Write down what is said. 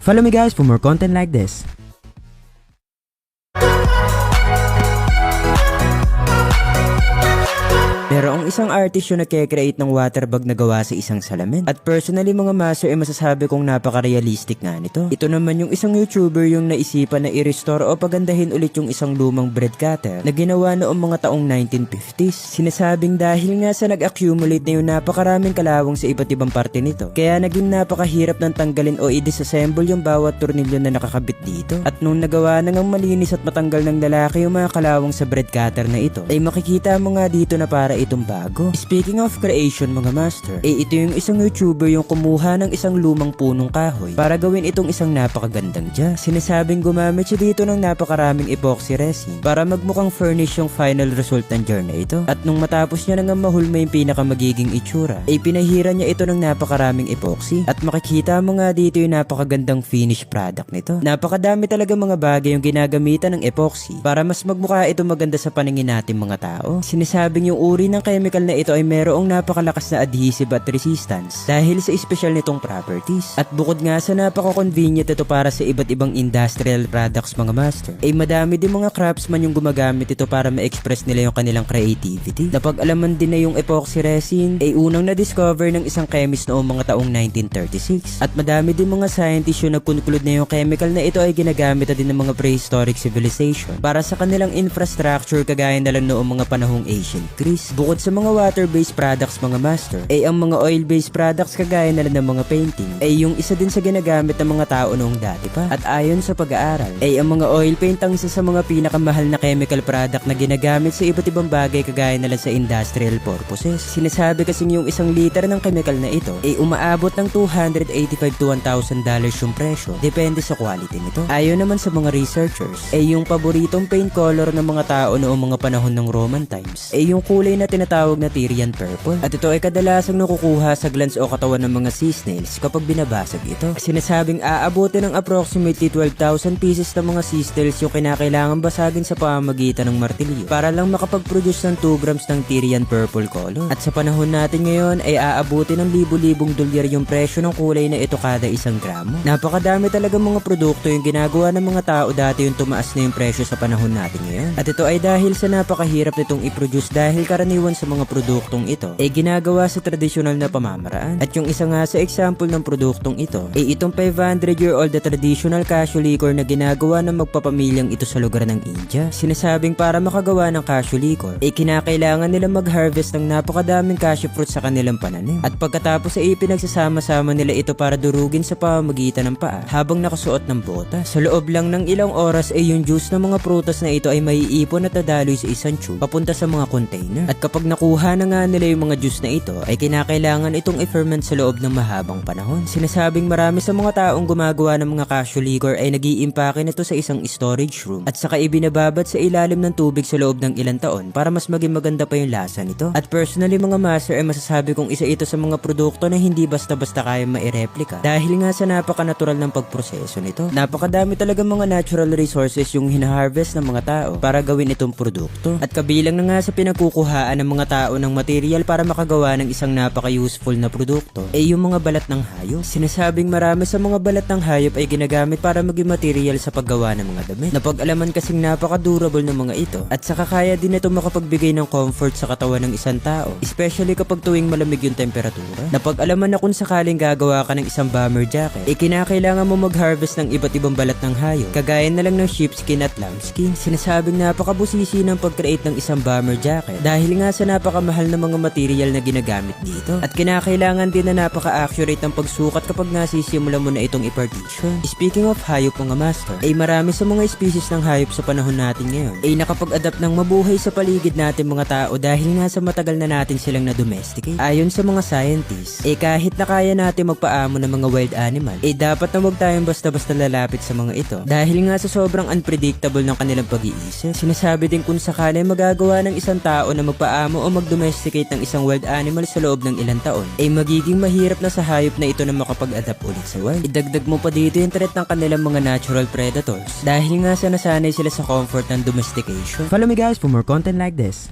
Follow me guys for more content like this. Pero ang isang artist yung nagke-create ng waterbag na gawa sa isang salamin. At personally mga master ay masasabi kong napaka-realistic nga nito. Ito naman yung isang YouTuber yung naisipan na i-restore o pagandahin ulit yung isang lumang bread cutter na ginawa noong mga taong 1950s. Sinasabing dahil nga sa nag-accumulate na yung napakaraming kalawang sa iba't ibang parte nito, kaya naging napakahirap ng tanggalin o i-disassemble yung bawat tornilyo na nakakabit dito. At nung nagawa na ngang malinis at matanggal ng lalaki yung mga kalawang sa bread cutter na ito, ay makikita mo nga dito na para itong bago. Speaking of creation mga master, ito yung isang YouTuber yung kumuha ng isang lumang punong kahoy para gawin itong isang napakagandang jazz. Sinasabing gumamit siya dito ng napakaraming epoxy resin para magmukhang furnish yung final result ng jar na ito. At nung matapos niya nang mahulma yung pinakamagiging itsura, ay pinahira niya ito ng napakaraming epoxy at makikita mo nga dito yung napakagandang finished product nito. Napakadami talaga mga bagay yung ginagamitan ng epoxy para mas magmukha ito maganda sa paningin natin mga tao. Sinasabing yung uri ng chemical na ito ay merong napakalakas na adhesive at resistance dahil sa espesyal nitong properties. At bukod nga sa napaka-convenient ito para sa iba't ibang industrial products mga master, ay madami din mga craftsman yung gumagamit ito para ma-express nila yung kanilang creativity. Napag-alaman din na yung epoxy resin ay unang na-discover ng isang chemist noong mga taong 1936. At madami din mga scientists yung nag-conclude na yung chemical na ito ay ginagamit na din ng mga prehistoric civilization para sa kanilang infrastructure kagaya na lang noong mga panahong ancient Greece. Bukod sa mga water-based products mga master, ay ang mga oil-based products kagaya na lang ng mga painting ay yung isa din sa ginagamit ng mga tao noong dati pa. At ayon sa pag-aaral, ay ang mga oil paint ang isa sa mga pinakamahal na chemical product na ginagamit sa iba't ibang bagay kagaya na lang sa industrial purposes. Sinasabi kasing yung isang liter ng chemical na ito ay umaabot ng $285 to $1,000 yung presyo, depende sa quality nito. Ayon naman sa mga researchers, ay yung paboritong paint color ng mga tao noong mga panahon ng Roman times ay yung kulay na tinatawag na Tyrian purple. At ito ay kadalasang nakukuha sa glands o katawan ng mga sea snails kapag binabasag ito. Sinasabing aabuti ng approximately 12,000 pieces ng mga sea snails yung kinakailangan basagin sa pamamagitan ng martilyo para lang makapag-produce ng 2 grams ng Tyrian purple color. At sa panahon natin ngayon ay aabuti ng libu-libong dolyar yung presyo ng kulay na ito kada 1 gramo. Napakadami talaga mga produkto yung ginagawa ng mga tao dati yung tumaas na yung presyo sa panahon natin ngayon. At ito ay dahil sa napakahirap nitong i-produce dahil karaniwan sa mga produktong ito ay ginagawa sa tradisyonal na pamamaraan. At yung isa nga sa example ng produktong ito ay itong 500-year-old na traditional cashew liquor na ginagawa ng magpapamilyang ito sa lugar ng India. Sinasabing para makagawa ng cashew liquor ay kinakailangan nila mag-harvest ng napakadaming cashew fruit sa kanilang pananim. At pagkatapos ay pinagsasama-sama nila ito para durugin sa pamamagitan ng paa habang nakasuot ng bota. Sa loob lang ng ilang oras ay yung juice ng mga prutas na ito ay maiipon at dadaloy sa isang tube papunta sa mga container. At kapag nakuha na nga nila yung mga juice na ito ay kinakailangan itong i-ferment sa loob ng mahabang panahon. Sinasabing marami sa mga taong gumagawa ng mga cashew liquor ay nag-iimpake nito sa isang storage room at saka ibinababad sa ilalim ng tubig sa loob ng ilang taon para mas maging maganda pa yung lasa nito. At personally mga master ay masasabi kong isa ito sa mga produkto na hindi basta-basta kaya maireplika dahil nga sa napaka-natural ng pagproseso nito. Napakadami talaga mga natural resources yung hinaharvest ng mga tao para gawin itong produkto. At kabilang na nga sa pinagkukuhaan ng mga tao ng material para makagawa ng isang napaka-useful na produkto ay yung mga balat ng hayop. Sinasabing marami sa mga balat ng hayop ay ginagamit para maging material sa paggawa ng mga damit. Napag-alaman kasing napaka-durable ng mga ito at saka kaya din ito makapagbigay ng comfort sa katawan ng isang tao, especially kapag tuwing malamig yung temperatura. Napag-alaman na kung sakaling gagawa ka ng isang bomber jacket, kinakailangan mo mag-harvest ng iba't ibang balat ng hayop, kagaya na lang ng sheepskin at lambskin. Sinasabing napakabusisi ng pag-create ng isang bomber jacket dahil nga sa napakamahal na mga material na ginagamit dito. At kinakailangan din na napaka-accurate ng pagsukat kapag nasisimula mo na itong i-partition. Speaking of hayop mga master, ay marami sa mga species ng hayop sa panahon natin ngayon ay nakapag-adapt ng mabuhay sa paligid natin mga tao dahil nga sa matagal na natin silang na-domesticate. Ayon sa mga scientists, kahit na kaya natin magpaamo ng mga wild animal, dapat na huwag tayong basta-basta lalapit sa mga ito dahil nga sa sobrang unpredictable ng kanilang pag-iisip. Sinasabi din kung sakali magagawa ng isang tao na magpaamo o mag-domesticate ng isang wild animal sa loob ng ilang taon, magiging mahirap na sa hayop na ito na makapag-adapt ulit sa wild. Idagdag mo pa dito yung threat ng kanilang mga natural predators dahil nga sa nasanay sila sa comfort ng domestication. Follow me guys for more content like this.